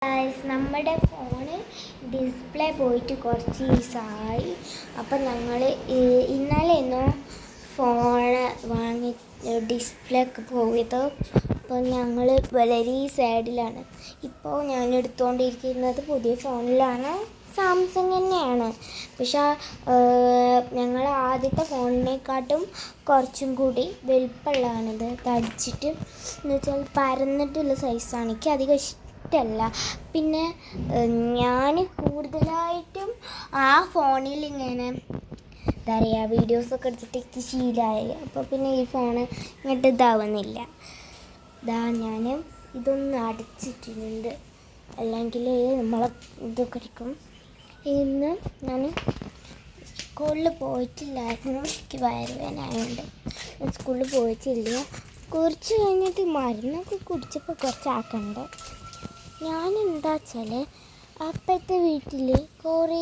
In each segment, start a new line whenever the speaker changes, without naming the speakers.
നമ്മുടെ phone display പോയിട്ട് കുറച്ച് ദിവസമായി. അപ്പം ഞങ്ങൾ ഇന്നലെയൊന്നും ഫോണ് വാങ്ങി ഡിസ്പ്ലേ ഒക്കെ പോയത്. അപ്പം ഞങ്ങൾ വളരെ സാഡിലാണ്. ഇപ്പോൾ ഞാൻ എടുത്തുകൊണ്ടിരിക്കുന്നത് പുതിയ ഫോണിലാണ്, സാംസങ് തന്നെയാണ്. പക്ഷേ ഞങ്ങൾ ആദ്യത്തെ ഫോണിനെക്കാട്ടും കുറച്ചും കൂടി വലുപ്പമുള്ളതാണിത്. തടിച്ചിട്ട് എന്ന് വെച്ചാൽ പരന്നിട്ടുള്ള സൈസാണ്. എനിക്ക് അധികം ഇഷ്ടമല്ല. പിന്നെ ഞാൻ കൂടുതലായിട്ടും ആ ഫോണിൽ ഇങ്ങനെ എന്താ പറയുക, വീഡിയോസൊക്കെ എടുത്തിട്ട് എനിക്ക് ശീലമായി. അപ്പോൾ പിന്നെ ഈ ഫോണ് ഇങ്ങോട്ട് ഇതാവുന്നില്ല. ഞാൻ ഇതൊന്ന് അടച്ചിട്ടിട്ടുണ്ട്, അല്ലെങ്കിൽ നമ്മളെ ഇതൊക്കെ അടിക്കും. ഇന്ന് ഞാൻ സ്കൂളിൽ പോയിട്ടില്ലായിരുന്നു, എനിക്ക് വയറുവേദനയായതുകൊണ്ട് ഞാൻ സ്കൂളിൽ പോയിട്ടില്ല. കുറച്ച് കഴിഞ്ഞിട്ട് മരുന്നൊക്കെ കുടിച്ചപ്പോൾ കുറച്ചാക്കണ്ട്. ഞാൻ എന്താ വെച്ചാൽ അപ്പോഴത്തെ വീട്ടിൽ കുറേ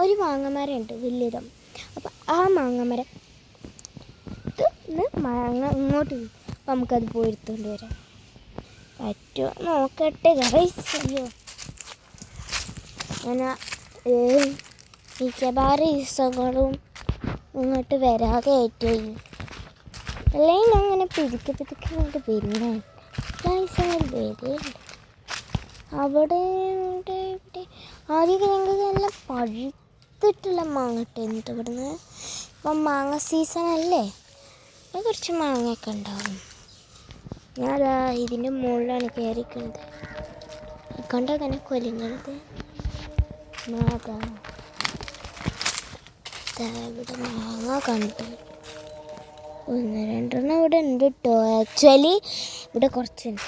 ഒരു മാങ്ങമരമുണ്ട് വലിയതും. അപ്പോൾ ആ മാങ്ങമരം മാങ്ങ ഇങ്ങോട്ട് അപ്പം നമുക്കത് പോയി എടുത്തുകൊണ്ട് വരാം പറ്റുമോ നോക്കട്ടെ ഗൈസ്. അയ്യോ, ഞാൻ മിക്കവാറും ദിവസങ്ങളും ഇങ്ങോട്ട് വരാതെ ആയിട്ടേ, അല്ലെങ്കിൽ അങ്ങനെ പിതുക്കെ ഇങ്ങോട്ട് വരുന്നേ ഗൈസ്. വരില്ല അവിടെ ഇവിടെ ആദ്യമൊക്കെ ഞങ്ങൾക്ക് നല്ല പഴുത്തിട്ടുള്ള മാങ്ങ ഇട്ടിരുന്നിട്ട് ഇവിടുന്ന്. ഇപ്പം മാങ്ങ സീസണല്ലേ, കുറച്ച് മാങ്ങയൊക്കെ ഉണ്ടാവും. ഞാനതാ ഇതിൻ്റെ മുകളിലാണ് കയറിക്കുന്നത്. കണ്ടോ തന്നെ കൊലിഞ്ഞത് മാങ്ങ. ഇവിടെ മാങ്ങ കണ്ടു, ഒന്ന് രണ്ടെണ്ണം ഇവിടെ ഉണ്ട് കേട്ടോ. ആക്ച്വലി ഇവിടെ കുറച്ചുണ്ട്.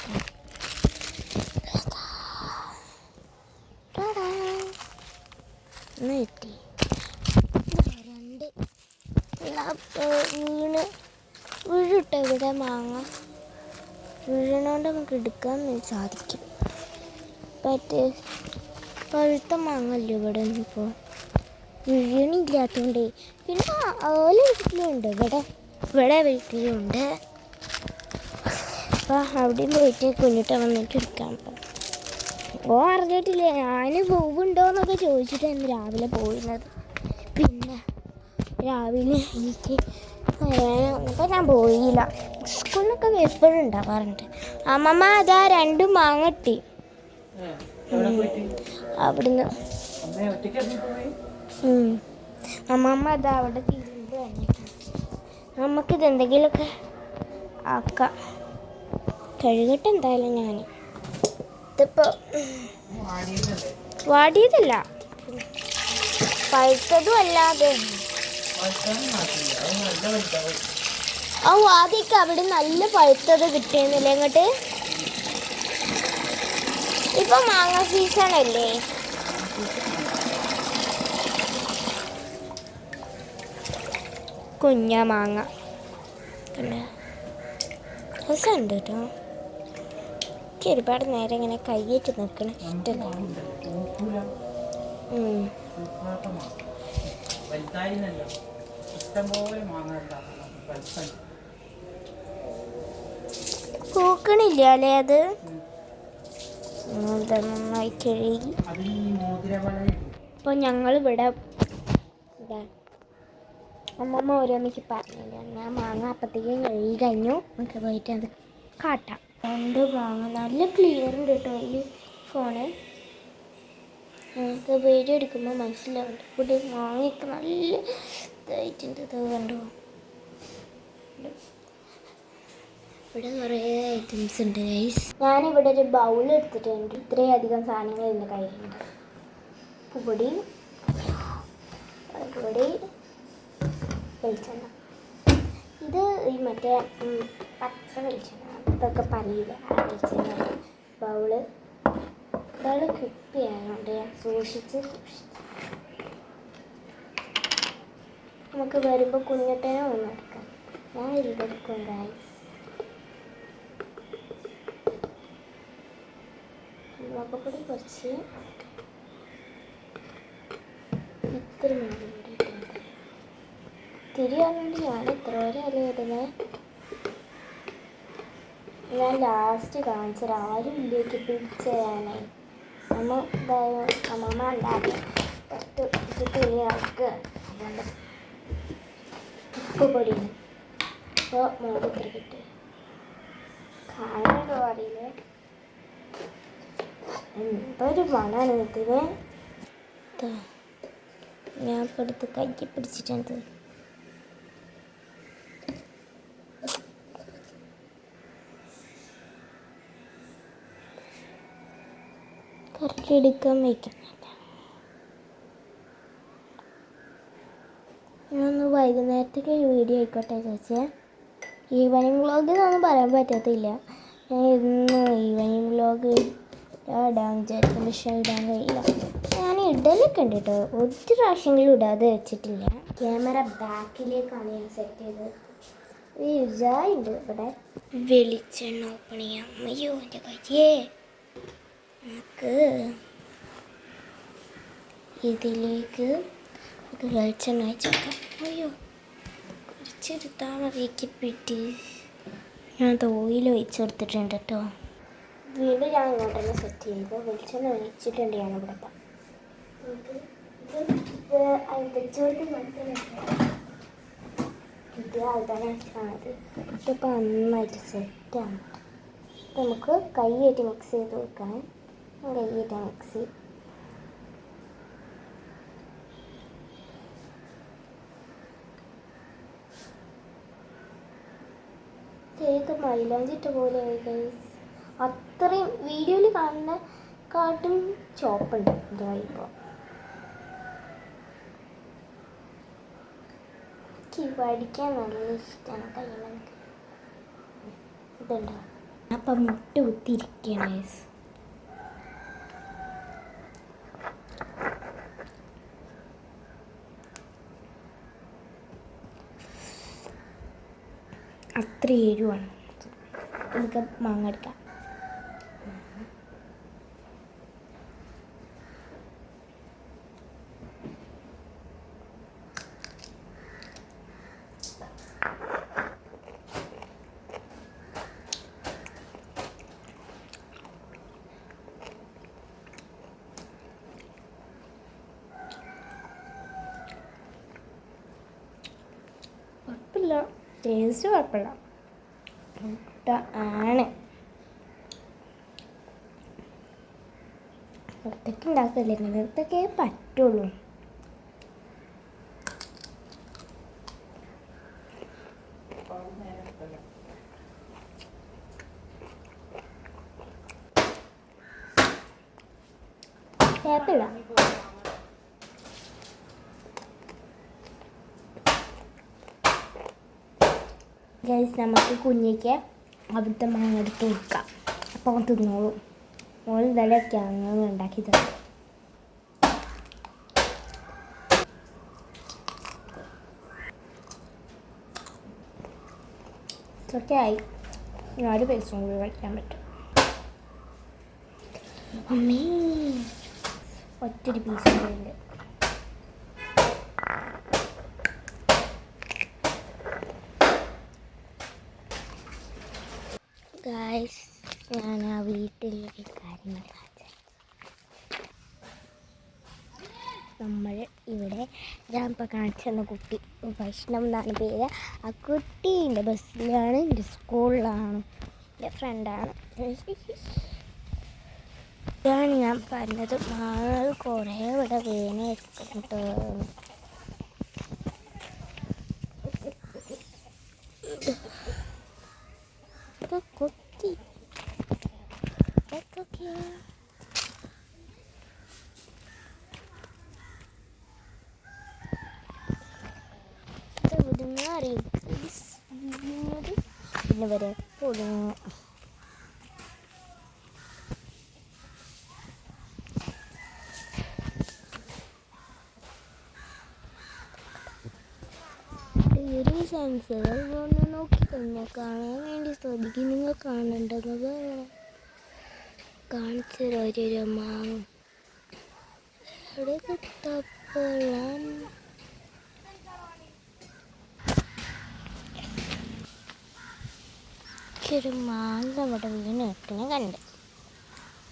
കിട്ടി രണ്ട് വീഴിട്ടോ. ഇവിടെ മാങ്ങ വീഴണോണ്ട് നമുക്ക് എടുക്കാൻ സാധിക്കും. മറ്റേ പഴുത്ത മാങ്ങല്ലോ ഇവിടെ ഇപ്പോൾ വീഴണില്ലാത്തതുകൊണ്ട്. പിന്നെ ഓല വീട്ടിലുണ്ട്, ഇവിടെ വീട്ടിലുണ്ട്. അപ്പോൾ അവിടെയും പോയിട്ട് കുഞ്ഞിട്ട് വന്നിട്ട് എടുക്കാൻ പോകും. ഓ അറിഞ്ഞിട്ടില്ല ഞാൻ പോകുന്നുണ്ടോയെന്നൊക്കെ ചോദിച്ചിട്ടാണ് രാവിലെ പോയിരുന്നത്. പിന്നെ രാവിലെ എനിക്ക് വന്നപ്പോൾ ഞാൻ പോയില്ല. സ്കൂളിലൊക്കെ എപ്പോഴും ഉണ്ടാവാറുണ്ട്. അമ്മമ്മ അതാ 2 മാങ്ങ കിട്ടി അവിടുന്ന്. അമ്മമ്മ അതാ അവിടെ തിരുമ്പ് കഴിഞ്ഞിട്ടുണ്ട്. നമുക്കിതെന്തെങ്കിലുമൊക്കെ ആക്കാം. കഴുകട്ടെ എന്തായാലും. ഞാൻ ഇതിപ്പോൾ വാടിയതല്ല, പഴുത്തതും അല്ലാതെ. ആദ്യമൊക്കെ അവിടെ നല്ല പഴുത്തത് കിട്ടിയെന്നില്ല ഇങ്ങോട്ട്. ഇപ്പം മാങ്ങ സീസണല്ലേ. കുഞ്ഞ മാങ്ങ രസമുണ്ട് കേട്ടോ. എനിക്ക് ഒരുപാട് നേരം ഇങ്ങനെ കൈയിട്ട് നിൽക്കണം ഇഷ്ടമല്ല. പൂക്കണില്ല അല്ലേ അത്. നന്നായി കഴുകി. അപ്പോൾ ഞങ്ങളിവിടെ അമ്മമ്മ ഓരോന്നിക്ക് പറഞ്ഞില്ല. ഞാൻ മാങ്ങ അപ്പത്തേക്കും കഴുകി കഴിഞ്ഞു. നമുക്ക് പോയിട്ട് അത് കാട്ടാം. 2 മാങ്ങ നല്ല ക്ലിയർ ഉണ്ട് കേട്ടോ ഈ ഫോണ്. നമുക്ക് വീഡിയോ എടുക്കുമ്പോൾ മനസ്സിലാവുന്നുണ്ട്. ഇവിടെ മാങ്ങയൊക്കെ നല്ല ഇതായിട്ടുണ്ട്. ഇത് കണ്ടോ, ഇവിടെ കുറേ ഐറ്റംസ് ഉണ്ട് ഗൈസ്. ഞാനിവിടെ ഒരു ബൗൾ എടുത്തിട്ടുണ്ട്. ഇത്രയും അധികം സാധനങ്ങൾ എൻ്റെ കയ്യിലുണ്ട്. പൊടി, വെളിച്ചെണ്ണ. ഇത് ഈ മറ്റേ പച്ച വെളിച്ചെണ്ണ ഇതൊക്കെ പറയില്ല, ആ വെളിച്ചെണ്ണ. ബൗള് കിട്ടിയായതുകൊണ്ട് സൂക്ഷിച്ച് നമുക്ക് വരുമ്പോൾ കുഞ്ഞിട്ടേനെ ഒന്ന് എടുക്കാം. ഞാൻ ഇതെടുക്കും ഗൈസ്. മുളകുപൊടി കുറച്ച്, ഇത്തിരി മുളക് പൊടി ഇട്ടുണ്ട്. തിരിയാൻ വേണ്ടി ഞാൻ എത്ര വരെ ഇടുന്നത്. ഞാൻ ലാസ്റ്റ് കാണിച്ചത് ആരും ഇല്ലേക്ക് പിടിച്ച് തരാനായി. അമ്മമ്മ ഉണ്ടാക്കി കുറച്ച് തുണി ഇറക്കുക. അതുകൊണ്ട് ഉപ്പ് പൊടിയാണ്. അപ്പോൾ മുളക് ഇത്ര കിട്ടും. കാണാനോ അറിയില്ലേ, എന്തൊരു മണാണ് ഇതിന്. ഞാൻ ഇപ്പോൾ എടുത്ത് കൈ പിടിച്ചിട്ടുണ്ട്. കറക്റ്റ് എടുക്കാൻ വയ്ക്കുന്നില്ല. ഞാനൊന്ന് വൈകുന്നേരത്തേക്ക് വീഡിയോ ആയിക്കോട്ടെ ചോദിച്ചേ. ഈവനിങ് വ്ളോഗിനൊന്നും പറയാൻ പറ്റത്തില്ല. ഞാൻ ഇന്ന് ഈവനിങ് വ്ളോഗ് ഇടാൻ വിചാരിക്കും, പക്ഷേ ഇടാൻ കഴിയില്ല. ഞാൻ ഇടലൊക്കെ ഉണ്ട് കേട്ടോ, ഒരു പ്രാവശ്യങ്ങളും ഇടാതെ വെച്ചിട്ടില്ല. ക്യാമറ ബാക്കിലേക്കാണ് ഞാൻ സെറ്റ് ചെയ്തത്. ഉണ്ട് ഇവിടെ. വെളിച്ചെണ്ണ ഓപ്പൺ ചെയ്യാം. അയ്യോ എൻ്റെ കയ്യേ. നമുക്ക് ഇതിലേക്ക് വെളിച്ചെണ്ണ വെച്ചേക്കാം. അയ്യോ കുറച്ചെടുത്താൽ മതിയേക്ക് പിറ്റി. ഞാൻ ഓയിൽ ഒഴിച്ച് കൊടുത്തിട്ടുണ്ട് കേട്ടോ. വീണ്ടും ഞാൻ ഇങ്ങോട്ട് തന്നെ സെറ്റ് ചെയ്ത് വെളിച്ചെണ്ണ ഒഴിച്ചിട്ടുണ്ട്. ഞാൻ ഇവിടെ കിട്ടിയത് ഇതിപ്പോൾ നന്നായിട്ട് സെറ്റാണ്. നമുക്ക് കൈയായിട്ട് മിക്സ് ചെയ്ത് കൊടുക്കണം. കൈയായിട്ട് മിക്സ് ചെയ്ത് കേക്ക് മൈലാഞ്ചിട്ട പോലെ അത്രയും വീഡിയോയിൽ കാണുന്ന കാട്ടും ചോപ്പുണ്ട് ഇതായിപ്പോൾ. എനിക്ക് പഠിക്കാൻ നല്ല ഇഷ്ടമാണ്. കയ്യിലേക്ക് ഇതുണ്ടോ, അപ്പം മുട്ട കുത്തിയിരിക്കുകയാണ്. അത്ര എരിവാണ്. നമുക്ക് മാങ്ങ എടുക്കാം. കുഴപ്പമില്ല, ടേസ്റ്റ് കുഴപ്പമില്ല. മുട്ട ആണ് ഒറ്റയ്ക്ക് ഉണ്ടാക്കില്ലേ, ഇങ്ങനത്തൊക്കെ പറ്റുള്ളൂ. കുഴപ്പമില്ല. ഗൈസ്, നമുക്ക് കുഞ്ഞിക്ക് അവിടുത്തെ മാങ്ങ എടുത്ത് കൊടുക്കാം. അപ്പോൾ തിന്നോളൂ. മോൾ ഇതലൊക്കെ അങ്ങനെ ഉണ്ടാക്കി തരും. ഇതൊക്കെ ആയി. 4 പേഴ്സും കൂടി കഴിക്കാൻ പറ്റും. അമ്മേ, ഒറ്റൊരു പീസും കൂടി ഉണ്ട്. ഗായ്സ്, ഞാൻ ആ വീട്ടിലൊരു കാര്യങ്ങൾ നമ്മൾ ഇവിടെ ഞാൻ ഇപ്പോൾ കാണിച്ചു തന്ന കുട്ടി വൈഷ്ണവ് എന്നാണ് പേര്. ആ കുട്ടീൻ്റെ ബസ്സിലാണ്, എൻ്റെ സ്കൂളിലാണ്, എൻ്റെ ഫ്രണ്ടാണ്. ഇതാണ് ഞാൻ പറഞ്ഞത്. മാങ്ങൾ കുറേ ഇവിടെ വീണ് വെച്ചിട്ട് കുത്തി പിന്നെ വരെ പൊടുങ്ങ. ഒരു സെൻസർ നോക്കിക്കഴിഞ്ഞാൽ കാണാൻ വേണ്ടി ശ്രദ്ധിക്കും. നിങ്ങൾ കാണേണ്ടത് കാണിച്ചു ഓരോരോ മാങ്ങ എവിടെ തപ്പളാൻ. ഒരു മാങ്ങ നമ്മുടെ വീണ് കിട്ടണ കണ്ട്.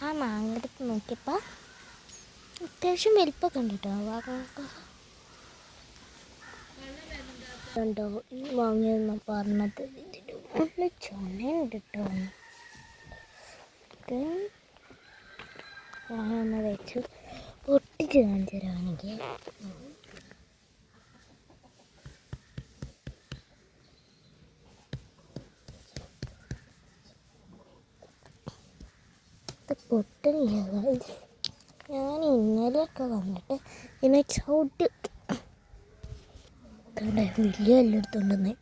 ആ മാങ്ങ എടുത്ത് നോക്കിയപ്പോൾ അത്യാവശ്യം വലിപ്പമൊക്കെ ഉണ്ട് കേട്ടോ. കണ്ടോ ഈ മാങ്ങയെന്ന് പറഞ്ഞത് നല്ല ചുണയുണ്ട് കേട്ടോ. ഞാനൊന്ന് വെച്ച് പൊട്ടിച്ച് കാണിച്ചു തരാണെങ്കിൽ പൊട്ടണില്ല ഗൈസ്. ഞാൻ ഇന്നലെയൊക്കെ വന്നിട്ട് ഇതിനെ ചവിട്ടി വലിയ എല്ലായിടത്തുണ്ടെന്ന്.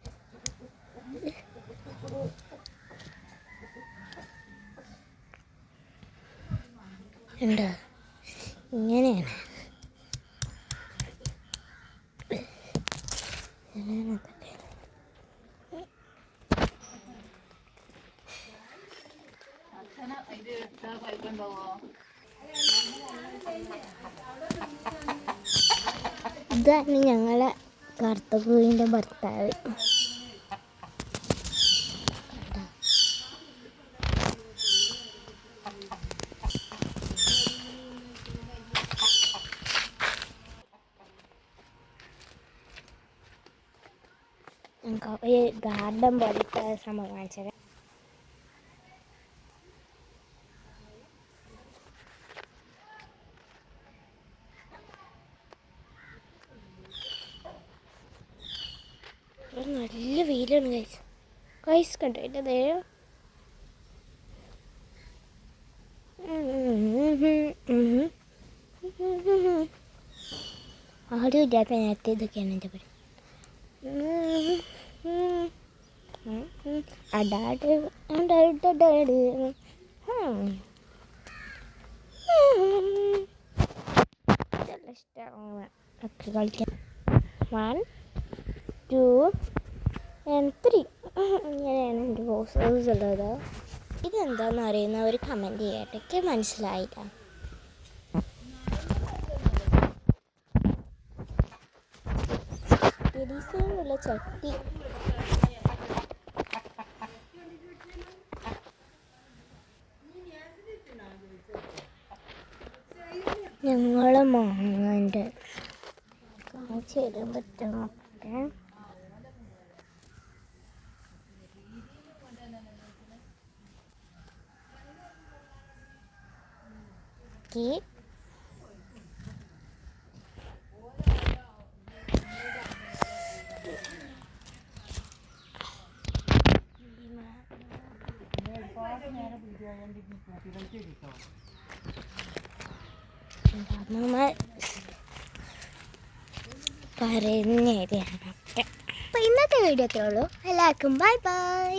എന്താ ഇങ്ങനെയാണ് ഇതാണ് ഞങ്ങളെ കറുത്തക്കുഴിൻ്റെ ഭർത്താവ്. ഈ ഗാർഡൻ പോലത്തെ സംഭവം കാണിച്ചത്. നല്ല വെയിലാണ് ഗൈസ്. ഗൈസ് കണ്ടോ എൻ്റെ നേരം ആരും ഇല്ലാത്ത നേരത്തെ ഇതൊക്കെയാണ് എൻ്റെ പരി. അടാട് അടാട് ഇഷ്ടമാണ് ഒക്കെ കളിക്കാൻ. 1 2 and 3 ഇങ്ങനെയാണ് എൻ്റെ പോസ്റ്റേഴ്സ് ഉള്ളത്. ഇതെന്താണെന്ന് അറിയുന്നവർ കമൻറ്റ് ചെയ്യട്ടെ. എനിക്ക് മനസ്സിലായില്ല. ഡിസൈനുള്ള ചട്ടി ഞങ്ങളെ മാങ്ങൻ്റെ കാണിച്ചു തരാൻ പറ്റുമോ? പറയുന്ന ഏരിയയാണ്. അപ്പം ഇന്നത്തെ വീഡിയോ അത്രേ ഉള്ളൂ. എല്ലാവർക്കും ബൈ ബൈ.